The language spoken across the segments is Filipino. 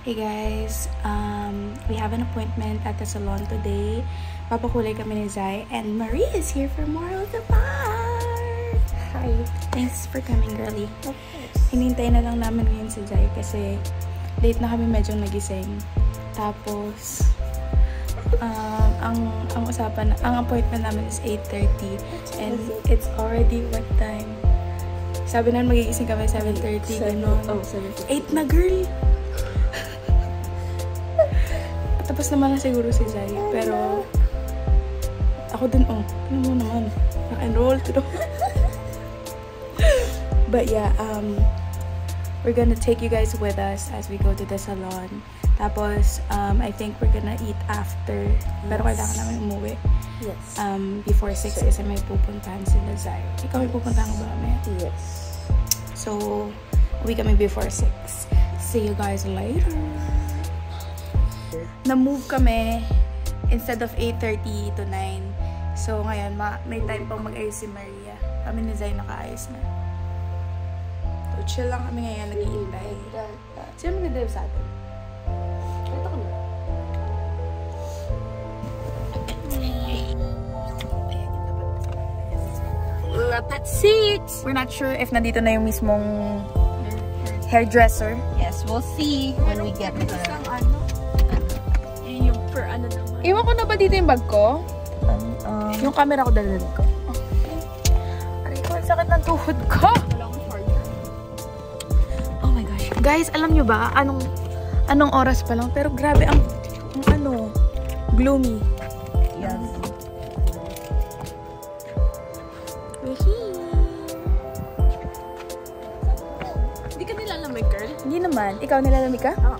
Hey guys, we have an appointment at the salon today. Papakulay kami ni Zai, and Marie is here for more of the part. Hi. Thanks for coming, girlie. Of course. Hinintay na lang namin ngayon si Zai kasi late na kami medyo nagising. Tapos, ang appointment namin is 8:30 and it's already what time? Sabi na magigising kami 7:30, gano'n. Oh, 7:30. 8 na, girl! Tapos naman na siguro si Zai, pero ako din, ano mo naman, naka-enroll to. But yeah, we're gonna take you guys with us as we go to the salon. Tapos, I think we're gonna eat after, pero kailangan namin umuwi. Yes. Before 6 kasi may pupuntahan sila Zai. Ikaw may pupuntahan ka ba mamaya? Yes. So, uwi kami before 6. See you guys later. Na-move kami instead of 8:30 to 9. So, ngayon, may time pang mag-ayos si Maria. Kami ni Zai nakaayos na. So, chill lang kami ngayon, nag-iintay. Sino mag-drive sa atin? Ito ko na. Lapad seats! We're not sure if nandito na yung mismong hairdresser. Yes, we'll see when we get there. Yung per ano naman. Iwan ko na ba dito yung bag ko? Yung camera ko dalhin ko. Aray ko, ang sakit ng tuhod ko. Oh my gosh. Guys, alam nyo ba, anong oras pa lang? Pero grabe ang gloomy. Yes. Hindi ka nilalamig, girl? Hindi naman. Ikaw nilalamig ka? Oo.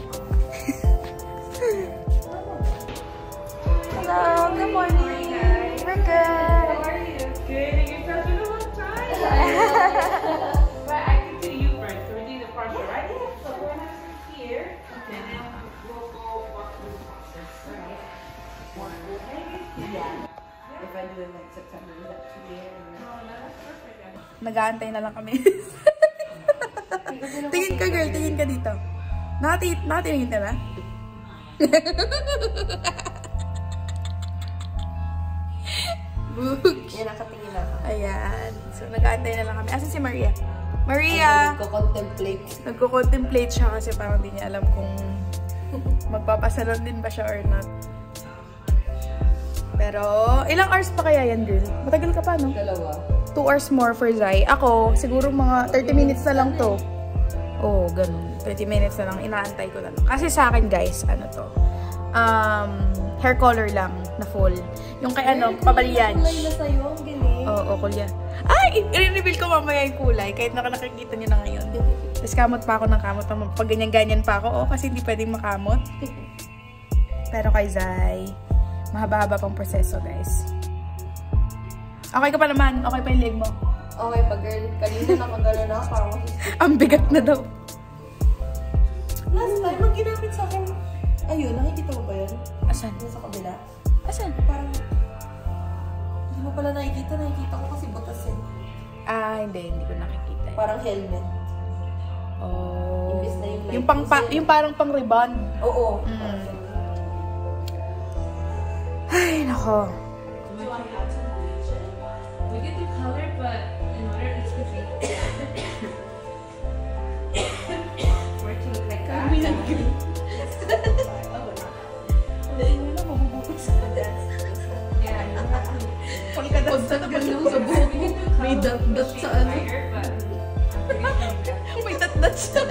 Hello, good morning. We're good. How are you? Good. And you're such a long time. But I can see you first. So we're doing the partial, right? So we're gonna sit here, and then we'll go walk through the process. Right? One full day. Yeah. If I do it like September, is that too late? No, that's perfect. Nag-aantay na lang kami. Tingin ka, girl. Tingin ka dito. Nakatingin ka na? Books. Yan, nakatingin ako. Ayan. So, nag-aantay na lang kami. Asan si Maria? Maria! Nagko-contemplate. Nagko-contemplate siya kasi parang hindi niya alam kung magpapasalon din ba siya or not. Pero, ilang hours pa kaya yan, girl? Matagal ka pa, no? 2. 2 hours more for Zai. Ako, siguro mga 30 minutes na lang to. Oo, ganun. 30 minutes na lang. Inaantay ko na lang. Kasi sa akin, guys, ano to? Hair color lang na full. Yung kay pabalyan. Kulay na sa'yo, ang galing. Oo, kulya. Ay! I-reveal ko mamaya yung kulay. Kahit nakakita nyo na ngayon. Tapos kamot pa ako ng kamot. Pag ganyan-ganyan pa ako. Kasi hindi pwedeng makamot. Pero kay Zai, mahaba-haba pang proseso, guys. Okay ka pa naman. Okay pa yung leg mo. Okay pa, girl. Kanina nakagalo na ako. Parang masisip. Ang bigat na daw. Last time, ang ginamit sa akin. Ayun, nakikita mo ba yun? Asan? Nasa kabila. Asan? Parang, hindi mo pala nakikita. Nakikita ko kasi butas eh. Hindi ko nakikita. Parang helmet. Oh. Imbis na yung light. Yung parang pang ribbon. Oo. Ay, nako. Do you want to add some bleach? We could do color, but in order it's to be we're to look like that. Yeah, you have to. Punta na pag sa buhok mo. May dat-dat sa ano. May dat-dat siya.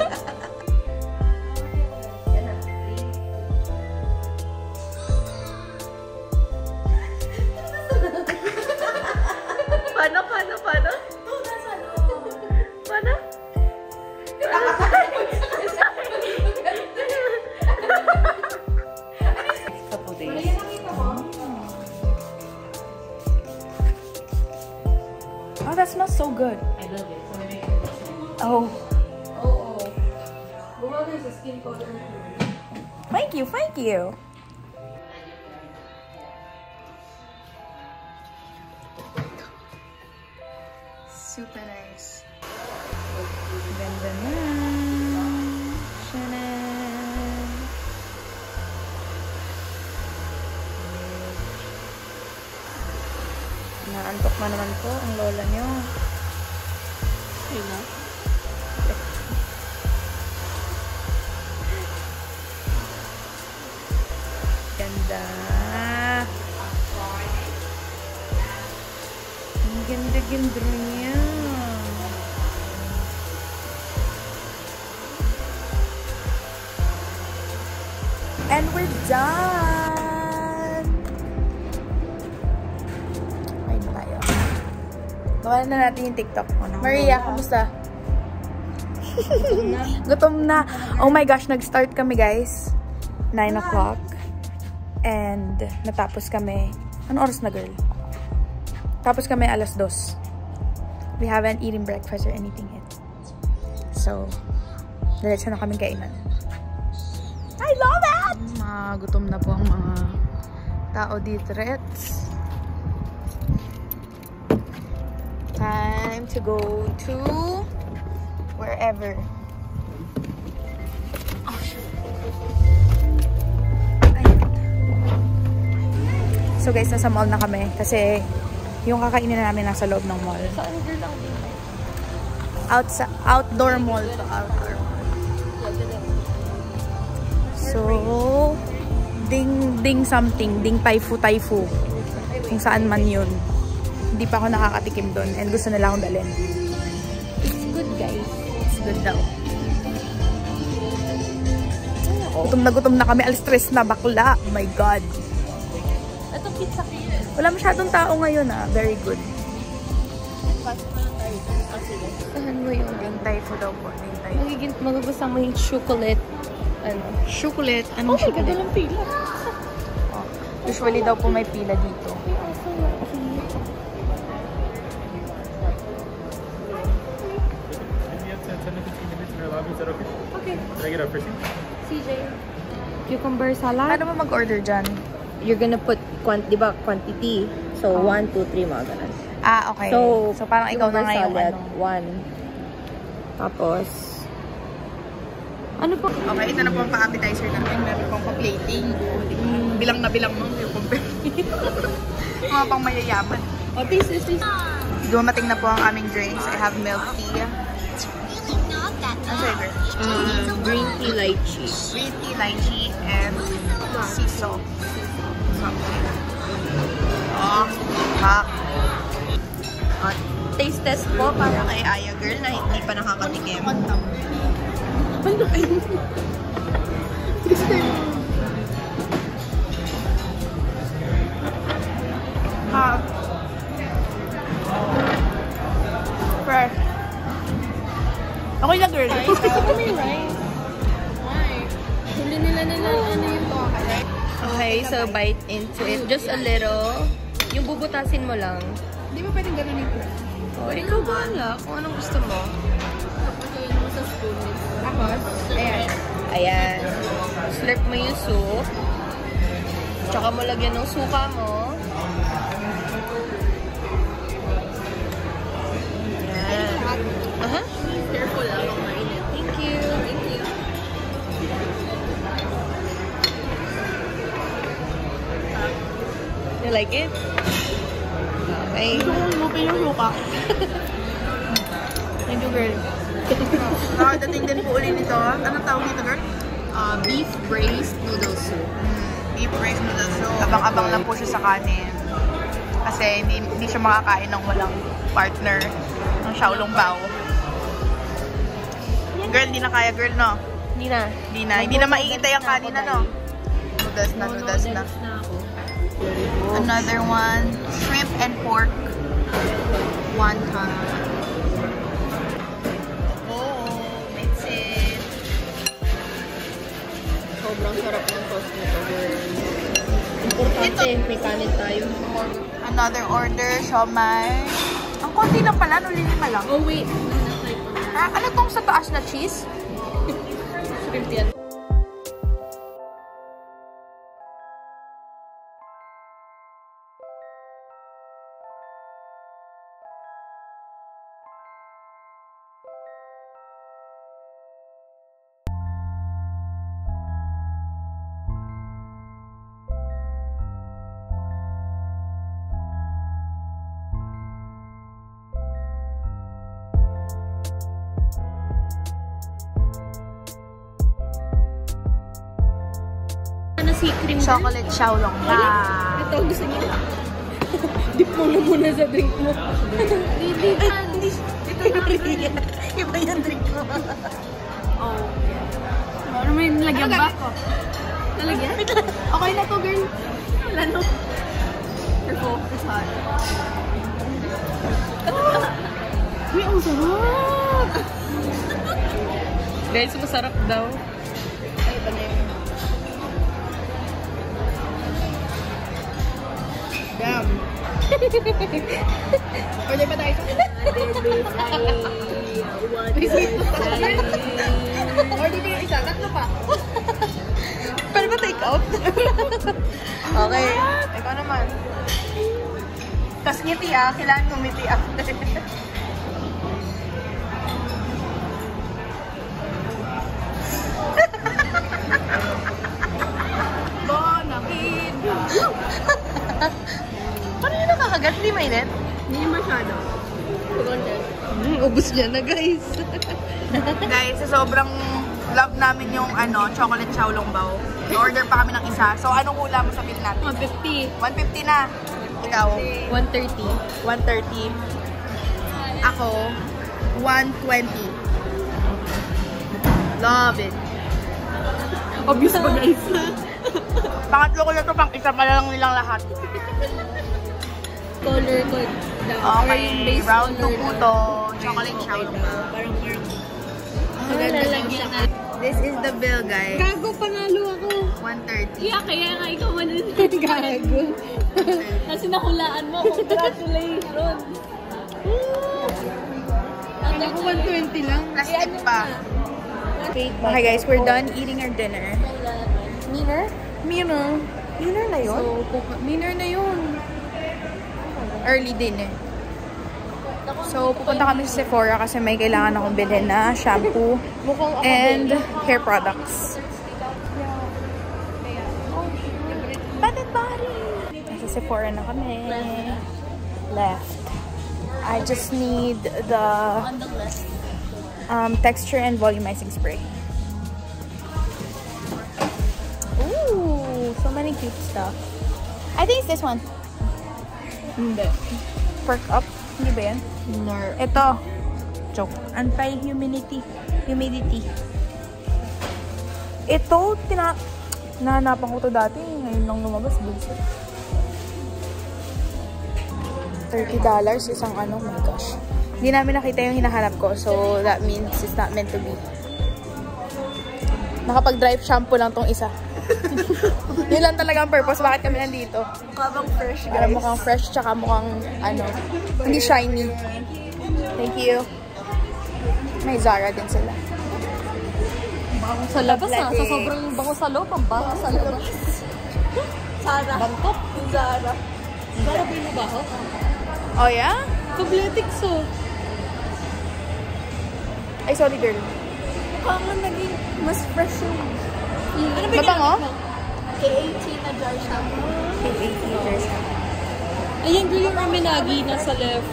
Yan na. Paano? Paano? Couple days. Oh, that smells so good. I love it. So we make it. Oh. Oo. Gumagay sa skin color. Thank you. Super nice. Ganda na. Shanan. Naantok na naman po ang lola nyo. Yun na. Ganda. Ang ganda-ganda niya. And we're done! Ayun na tayo. Gawa na natin yung TikTok mo. Maria, kamusta? Gutom na. Oh my gosh, nag-start kami guys. 9 o'clock. And natapos kami. Ano oras na girl? Tapos kami alas 2. We haven't eaten breakfast or anything yet. So, diretso na kami kainan. I love it! Gutom na po ang mga tao dito, Reds. Time to go to wherever. Oh, shit. Ayun. So guys, nasa mall na kami kasi yung kakainin na namin nasa loob ng mall. Saan girl ang Outdoor mall to outdoor mall. So, ding something, ding taifu. Kung saan man yun. Hindi pa ako nakakatikim doon and gusto nila akong dalhin. It's good guys. It's good daw. Gutom na kami. Al-stress na bakla. Oh my God. Ito pizza kayo. Wala masyadong tao ngayon ah. Very good. Saan mo yung Ding taifu daw po. Ding taifu. magugustuhan mo yung chocolate. Ano? Chocolate. Anong chocolate? Walang pila. Oh. Usually daw po may pila dito. Okay. Can I get a fishing? CJ. Cucumber salad. Paano mo mag-order dyan? You're gonna put, di ba, quantity. So, 1, 2, 3, mga ganun. Ah, okay. So parang ikaw na ngayon. Salad, Ano? 1. Tapos, ano po? Okay, ito na po ang pa-appetizer natin. Meron pong pa-plating. Bilang na bilang mo yung compare. Mga pang mayayaman. Oh, taste. Dumating na po ang aming drinks. I have milk tea. Ano flavor? Green tea lychee. Green tea, lychee, and sea salt. Something. Oh, hak. Taste test po para kay Aya Girl na hindi pa nakakatikim. Fresh. Okay na, girl. May rice. Why? Huli nila ano yung baka. Okay, so bite into it. Just a little. Yung bubutasin mo lang. Hindi mo pwedeng ganun ito. Oh, ikaw bahala kung anong gusto mo. Tapos, ayan. Ayan. Slurp mo yung soup. Tsaka mo lagyan ng suka mo. Ayan. Aha. Careful lang kung mainit. Thank you. Thank you. You like it? Okay. Gusto kong lupin yung suka. Thank you, girl. Nakadating din po ulit nito. Anong tawag dito, girl? Beef braised noodle soup. Beef braised noodles. So, abang-abang lang po siya sa kanin. Kasi hindi siya makakain ng walang partner ng Xiaolong Bao. Girl, hindi na kaya, girl, no? Hindi na. Hindi na maiitay ang kanin na, no? Noodles na. ako. Another one, shrimp and pork wonton. Oh, that's it. Sobrang sarap ng sauce nito, girl. Importante, may kanin tayo. Another order, siomai. Ang konti lang pala, no? Lima lang. Oh, wait. Ano tong sa taas na cheese? Shrimp yan. Spicy cream. Chocolate Xiaolong Bao. Ito, gusto niya. Dip mo na muna sa drink mo. Hindi. Iba yung drink mo. Oh. Ano may nilagyan ba? Nalagyan? Okay na to, girl. Wala no. Careful, it's hot. Uy, ang sarap! Guys, masarap daw. Ay, ito na yun. Damn. Order pa tayo. Order pa yung isa. Tatlo pa. Pwede ba take out? Okay. Ikaw naman. Tapos ngiti ah. Kailangan ngumiti after. Bonakid! Paano yun nakakagat? Hindi mainit? Hindi masyado. Ubus niya na guys. Guys, sa sobrang love namin yung chocolate Xiaolong Bao. Order pa kami ng isa. So, anong hula mo sa bill natin? 150. 150 na. Ikaw? 130. 130. Ako, 120. Love it. Obvious ba guys? Pangatlo ko na ito, pang isa pa lang nilang lahat. Color code daw. Okay, round 2 po to. Chocolate Chocolate Xiaolong Bao. Lalagyan na. This is the bill, guys. Gago, panalo ako. 130. Yeah, kaya nga ikaw manunod. Gago. Kasi nakulaan mo. Congratulations. Ako 120 lang. Plastic pa. Okay guys, we're done eating our dinner. Miner? Miner. Miner na yun? Miner na yun. Early dinner. So, pupunta kami sa Sephora kasi may kailangan akong bilhin na shampoo and hair products. Bath and Body! Sa Sephora na kami. Left. I just need the texture and volumizing spray. Ooh, so many cute stuff. I think it's this one. Hindi. Perk Up. Hindi ba yan? No. Ito. Joke. Anti-humidity. Ito, nahanapan ko to dati. Ngayon lang lumabas. Bullshit. $30 isang oh my gosh. Hindi namin nakita yung hinahanap ko. So, that means it's not meant to be. Nakapag-drive shampoo lang tong isa. Yun lang talaga ang purpose. Bakit kami nandito? Mukhang fresh, guys. Para mukhang fresh, tsaka mukhang, hindi shiny. Thank you. May Zara din sila. Bango sa labas ha. Sa sobrang bango sa loob, ang bango sa labas. Zara. Bangkok. Zara. Zara ba yung mabaho? Oh, yeah? Cosmetics oh. Ay, sorry girl. Mukhang naging mas fresh yung... Ano ba Mabango? K18 na jar shampoo. K18 jar shampoo. Ayan girl yung Aminagi nasa left.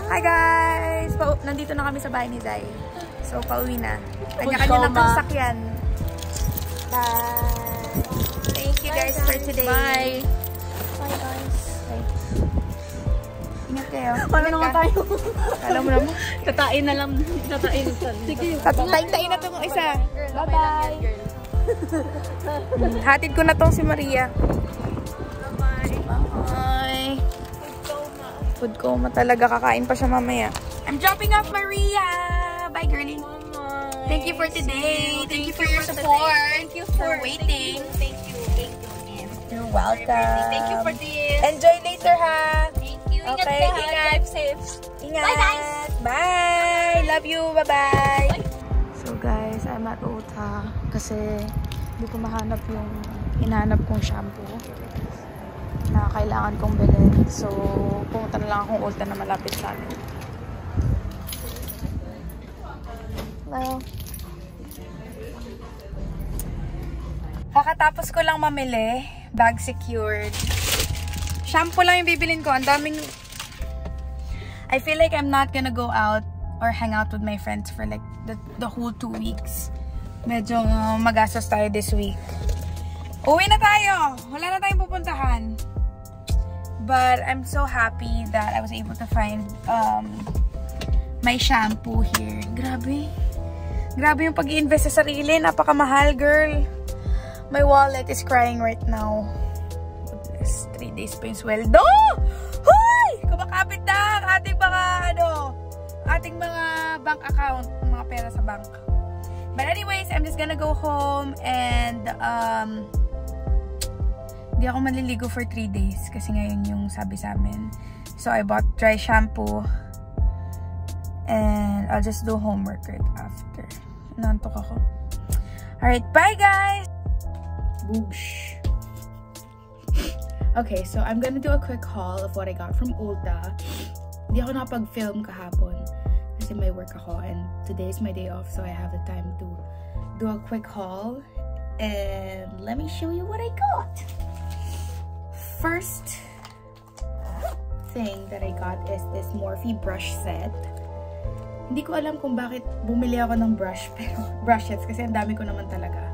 Hi guys! Nandito na kami sa bahay ni Zai. So, pauwi na. Kanya-kanya na pang sakyan. Bye! Thank you guys for today. Bye! Bye guys. Bye. Ingat kayo. Paano naman tayo? Alam mo naman. Tatain na lang. Tatain na lang. Sige. Tatain na itong isa. Bye-bye. Hatid ko na tong si Maria. Bye-bye. Bye. Food coma talaga. Kakain pa siya mamaya. I'm dropping off Maria. Bye, girlie. Thank you for today. Thank you for your support. Thank you for waiting. Thank you. You're welcome. Thank you for this. Enjoy later, ha? Thank you. Okay, ingat. Safe. Ingat. Bye, guys. Bye. Love you. Bye-bye. So, guys, I'm at Ulta kasi hindi ko mahanap yung hinahanap kong shampoo na kailangan kong bilhin. So, pumunta na lang akong Ulta na malapit sa amin. Hello. Kakatapos ko lang mamili. Bag secured. Shampoo lang yung bibilin ko. Ang daming... I feel like I'm not gonna go out or hang out with my friends for like the whole 2 weeks. medyo magastos tayo this week. Uwi na tayo! Wala na tayong pupuntahan. But I'm so happy that I was able to find my shampoo here. Grabe. Grabe yung pag-i-invest sa sarili. Napakamahal, girl. My wallet is crying right now. Goodness, 3 days pa yung sweldo! Hoy! Kumakapit na ang ating mga, ating mga bank account. Mga pera sa bank. But anyways, I'm just gonna go home and, hindi ako maliligo for 3 days kasi ngayon yung sabi sa amin. So, I bought dry shampoo and I'll just do homework right after. Nantok ako. Alright, bye guys! Boosh! Okay, so I'm gonna do a quick haul of what I got from Ulta. Hindi ako nakapag-film kahapon kasi may work ako and today is my day off so I have the time to do a quick haul. And let me show you what I got. First thing that I got is this Morphe brush set. Hindi ko alam kung bakit bumili ako ng brushes kasi ang dami ko naman talaga.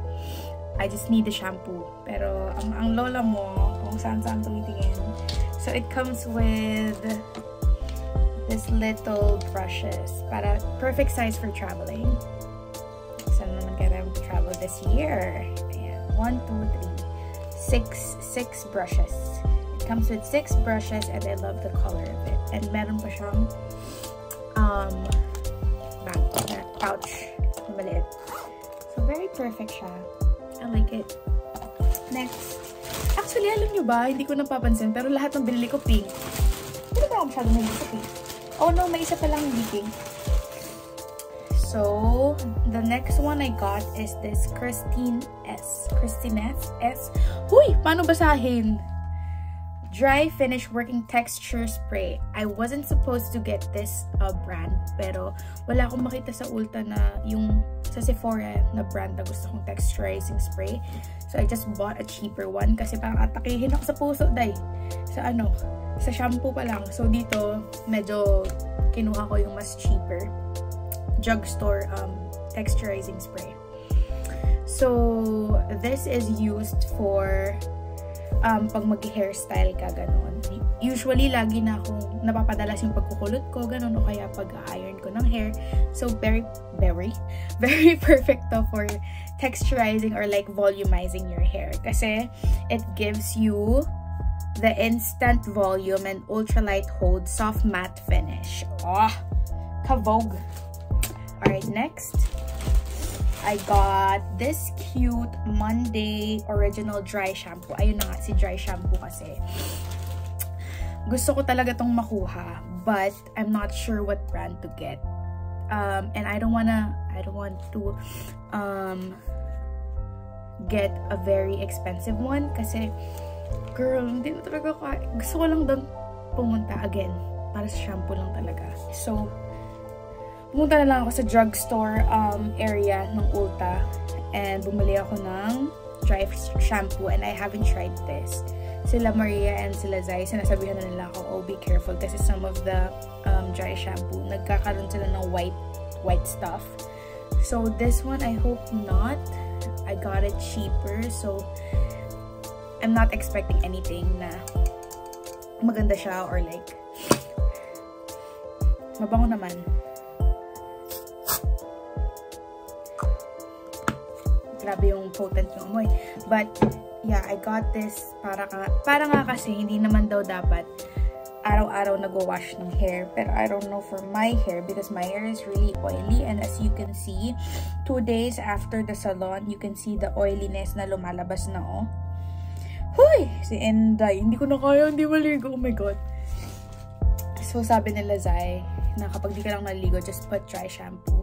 I just need the shampoo. Pero ang lola mo, kung saan-saan tumitingin. So it comes with this little brushes. Para perfect size for traveling. Saan naman kaya tayo travel this year? Ayan. 1, 2, 3. 6 brushes. It comes with 6 brushes and I love the color of it. And meron pa siyang pouch. Maliit. So very perfect siya. I like it. Next. Actually, alam nyo ba, hindi ko napapansin, pero lahat ng binili ko pink. Hindi ba ako masyado may isa pink? Oh no, may isa pa lang hindi pink. So, the next one I got is this Christine S. Huy! Paano basahin? Dry Finish Working Texture Spray. I wasn't supposed to get this brand, pero wala akong makita sa Ulta na yung sa Sephora na brand na gusto kong texturizing spray. So, I just bought a cheaper one kasi parang atakihin ako sa puso, day. Sa shampoo pa lang. So, dito, medyo kinuha ko yung mas cheaper drugstore texturizing spray. So, this is used for pag mag-hairstyle ka, ganon. Usually, lagi na akong napapadalas yung pagkukulot ko, ganon, o kaya pag-iron ko ng hair. So, very perfect to for texturizing or like volumizing your hair. Kasi, it gives you the instant volume and ultralight hold soft matte finish. Oh, ka-vogue. Alright, next. I got this cute Monday Original Dry Shampoo. Ayun na nga, si Dry Shampoo kasi. Gusto ko talaga tong makuha, but I'm not sure what brand to get. And I don't want to get a very expensive one kasi, girl, hindi na talaga gusto ko lang doon pumunta again para sa shampoo lang talaga. So, pumunta na lang ako sa drugstore area ng Ulta and bumili ako ng dry shampoo and I haven't tried this. Sila Maria and sila Zai, sinasabihan na nila ako, oh, be careful kasi some of the dry shampoo, nagkakaroon sila ng white stuff. So this one, I hope not. I got it cheaper, so I'm not expecting anything na maganda siya or like mabango naman. Grabe yung potent yung amoy. But, yeah, I got this para nga kasi hindi naman daw dapat araw-araw nag-wash ng hair. Pero I don't know for my hair because my hair is really oily. And as you can see, 2 days after the salon, you can see the oiliness na lumalabas na, oh. Huy! Si Enday. Hindi ko na kaya, hindi maligo. Oh my God. So, sabi nila, Zai, na kapag di ka lang naligo, just put dry shampoo.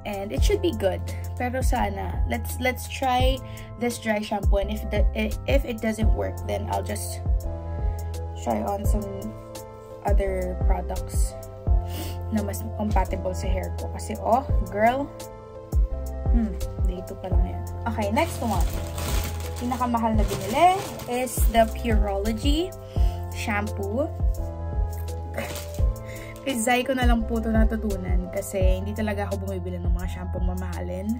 And it should be good. Pero sana, let's try this dry shampoo. And if it doesn't work, then I'll just try on some other products na mas compatible sa hair ko. Kasi, oh, girl, dito pa lang yan. Okay, next one. Pinakamahal na binili is the Pureology shampoo. Kay Zai ko na lang po ito natutunan kasi hindi talaga ako bumibili ng mga shampoo mamahalin.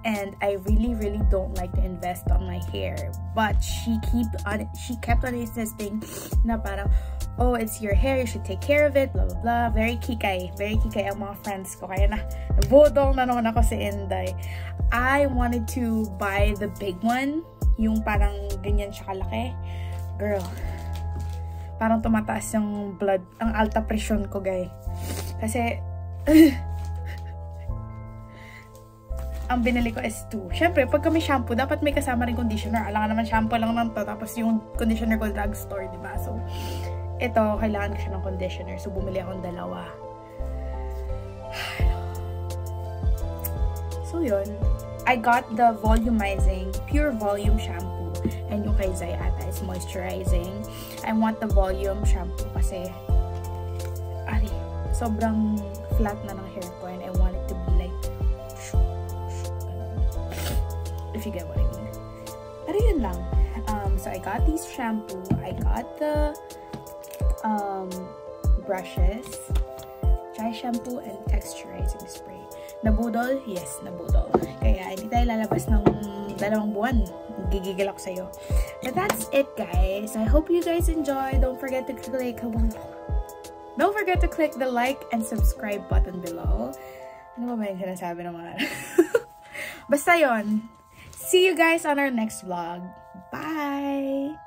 and I really don't like to invest on my hair. But she kept on insisting na parang, oh, it's your hair, you should take care of it, blah blah blah. Very kikay ang mga friends ko. Kaya nabudol na naman ako si Inday. I wanted to buy the big one, yung parang ganyan siya kalaki. Girl, parang tumataas yung blood, ang alta presyon ko, guys. Kasi ang binili ko is 2. Syempre, pag kami shampoo, dapat may kasama rin conditioner. Alam naman, shampoo lang lang to. Tapos yung conditioner ko drugstore, diba? So, ito, kailangan ko siya ng conditioner. So, bumili akong 2. So, yun. I got the volumizing, pure volume shampoo. And yung kay Zai ata is moisturizing. I want the volume shampoo kasi, sobrang flat na ng hair ko. And I want it to be like, if you get what I mean. Pero yun lang. So I got these shampoo. I got the brushes, dry shampoo, and texturizing spray. Nabudol? Yes, nabudol. Kaya hindi tayo lalabas ng 2 buwan. Gigigil ako sa'yo. But that's it, guys. I hope you guys enjoy. Don't forget to click the like and subscribe button below. Ano ba yung sinasabi ng mga basta yon. See you guys on our next vlog. Bye!